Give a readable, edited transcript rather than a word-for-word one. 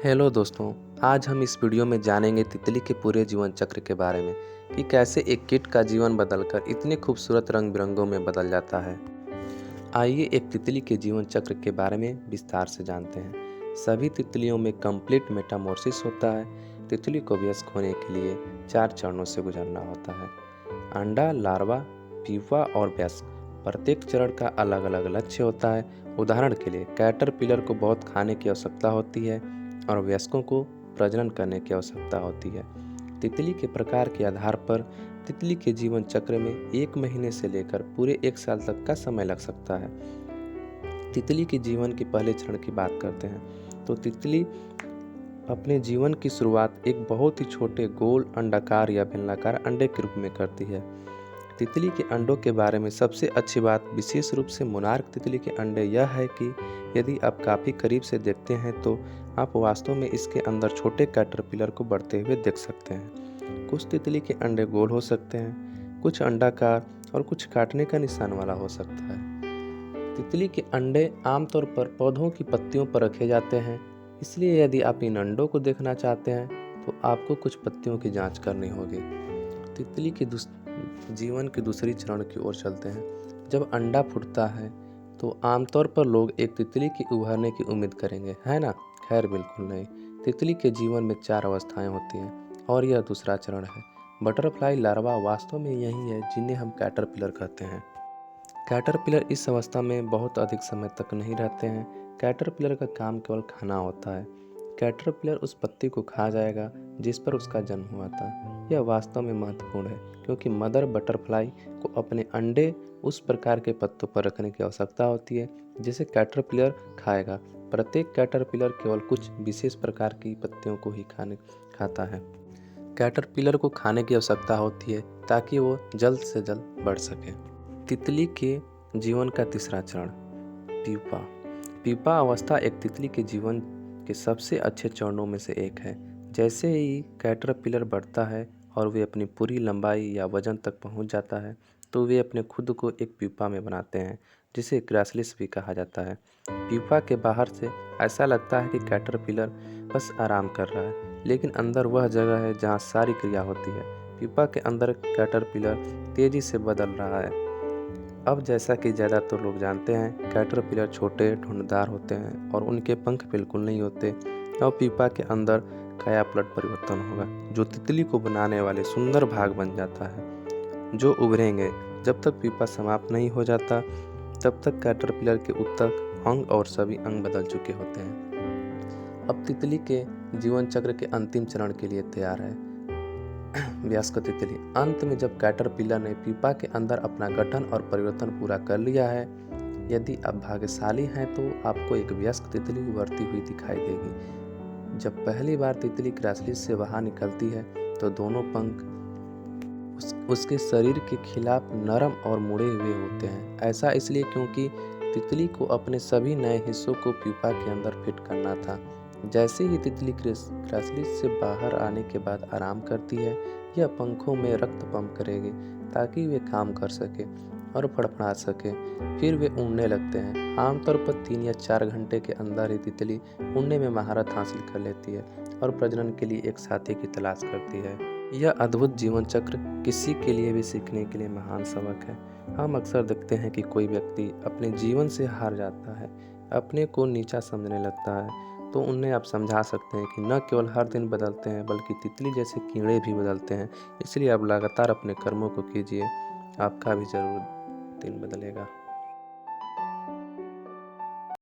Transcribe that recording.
Hello दोस्तों, आज हम इस वीडियो में जानेंगे तितली के पूरे जीवन चक्र के बारे में कि कैसे एक कीट का जीवन बदलकर इतने खूबसूरत रंग बिरंगों में बदल जाता है। आइए एक तितली के जीवन चक्र के बारे में विस्तार से जानते हैं। सभी तितलियों में कंप्लीट मेटामॉर्फोसिस होता है। तितली को वयस्क होने के लिए 4 चरणों से गुजरना होता है: अंडा, लार्वा, प्यूपा और वयस्क। प्रत्येक चरण का अलग अलग लक्ष्य होता है। उदाहरण के लिए कैटरपिलर को बहुत खाने की आवश्यकता होती है और वयस्कों को प्रजनन करने की आवश्यकता होती है। तितली के प्रकार के आधार पर तितली के जीवन चक्र में 1 महीने से लेकर पूरे 1 साल तक का समय लग सकता है। तितली के जीवन के पहले चरण की बात करते हैं तो तितली अपने जीवन की शुरुआत एक बहुत ही छोटे गोल अंडाकार या बेलनाकार अंडे के रूप में करती है। तितली के अंडों के बारे में सबसे अच्छी बात विशेष रूप से मोनार्क तितली के अंडे यह है कि यदि आप काफ़ी करीब से देखते हैं तो आप वास्तव में इसके अंदर छोटे कैटरपिलर को बढ़ते हुए देख सकते हैं। कुछ तितली के अंडे गोल हो सकते हैं, कुछ अंडाकार और कुछ काटने का निशान वाला हो सकता है। तितली के अंडे आमतौर पर पौधों की पत्तियों पर रखे जाते हैं, इसलिए यदि आप इन अंडों को देखना चाहते हैं तो आपको कुछ पत्तियों की जांच करनी होगी। तितली के जीवन की दूसरी चरण की ओर चलते हैं। जब अंडा फूटता है तो आमतौर पर लोग एक तितली के उभरने की उम्मीद करेंगे, है ना? खैर बिल्कुल नहीं। तितली के जीवन में 4 अवस्थाएं होती हैं और यह दूसरा चरण है। बटरफ्लाई लार्वा वास्तव में यही है जिन्हें हम कैटरपिलर कहते हैं। कैटरपिलर इस अवस्था में बहुत अधिक समय तक नहीं रहते हैं। कैटरपिलर का काम केवल खाना होता है। कैटरपिलर उस पत्ती को खा जाएगा जिस पर उसका जन्म हुआ था। यह वास्तव में महत्वपूर्ण है क्योंकि मदर बटरफ्लाई को अपने अंडे उस प्रकार के पत्तों पर रखने की आवश्यकता होती है जिसे कैटरपिलर खाएगा। प्रत्येक कैटरपिलर केवल कुछ विशेष प्रकार की पत्तियों को ही खाता है। कैटरपिलर को खाने की आवश्यकता होती है ताकि वो जल्द से जल्द बढ़ सके। तितली के जीवन का तीसरा चरण, प्यूपा। प्यूपा अवस्था एक तितली के जीवन के सबसे अच्छे चरणों में से एक है। जैसे ही कैटरपिलर बढ़ता है और वे अपनी पूरी लंबाई या वजन तक पहुंच जाता है तो वे अपने खुद को एक प्यूपा में बनाते हैं जिसे क्राइसलिस भी कहा जाता है। प्यूपा के बाहर से ऐसा लगता है कि कैटरपिलर बस आराम कर रहा है, लेकिन अंदर वह जगह है जहां सारी क्रिया होती है। प्यूपा के अंदर कैटरपिलर तेजी से बदल रहा है। अब जैसा कि ज़्यादातर लोग जानते हैं, कैटरपिलर छोटे ठुंडदार होते हैं और उनके पंख बिल्कुल नहीं होते। और प्यूपा के अंदर कायापलट परिवर्तन होगा जो तितली को बनाने वाले सुंदर भाग बन जाता है जो उभरेंगे। जब तक प्यूपा समाप्त नहीं हो जाता तब तक कैटरपिलर के ऊतक, अंग और सभी अंग बदल चुके होते हैं। अब तितली के जीवन चक्र के अंतिम चरण के लिए तैयार है, वयस्क तितली। अंत में जब कैटरपिलर ने प्यूपा के अंदर अपना गठन और परिवर्तन पूरा कर लिया है, यदि आप भाग्यशाली हैं तो आपको एक वयस्क तितली उभरती हुई दिखाई देगी। जब पहली बार तितली क्राइसलिस से बाहर निकलती है तो दोनों पंख उसके शरीर के खिलाफ नरम और मुड़े हुए होते हैं। ऐसा इसलिए क्योंकि तितली को अपने सभी नए हिस्सों को प्यूपा के अंदर फिट करना था। जैसे ही तितली क्राइसलिस से बाहर आने के बाद आराम करती है, यह पंखों में रक्त पंप करेगी ताकि वे काम कर सके और फड़फड़ा सके। फिर वे उड़ने लगते हैं। आमतौर पर 3 या 4 घंटे के अंदर ही तितली उड़ने में महारत हासिल कर लेती है और प्रजनन के लिए एक साथी की तलाश करती है। यह अद्भुत जीवन चक्र किसी के लिए भी सीखने के लिए महान सबक है। हम अक्सर देखते हैं कि कोई व्यक्ति अपने जीवन से हार जाता है, अपने को नीचा समझने लगता है, तो उन्हें आप समझा सकते हैं कि न केवल हर दिन बदलते हैं बल्कि तितली जैसे कीड़े भी बदलते हैं। इसलिए आप लगातार अपने कर्मों को कीजिए, आपका भी ज़रूर दिन बदलेगा।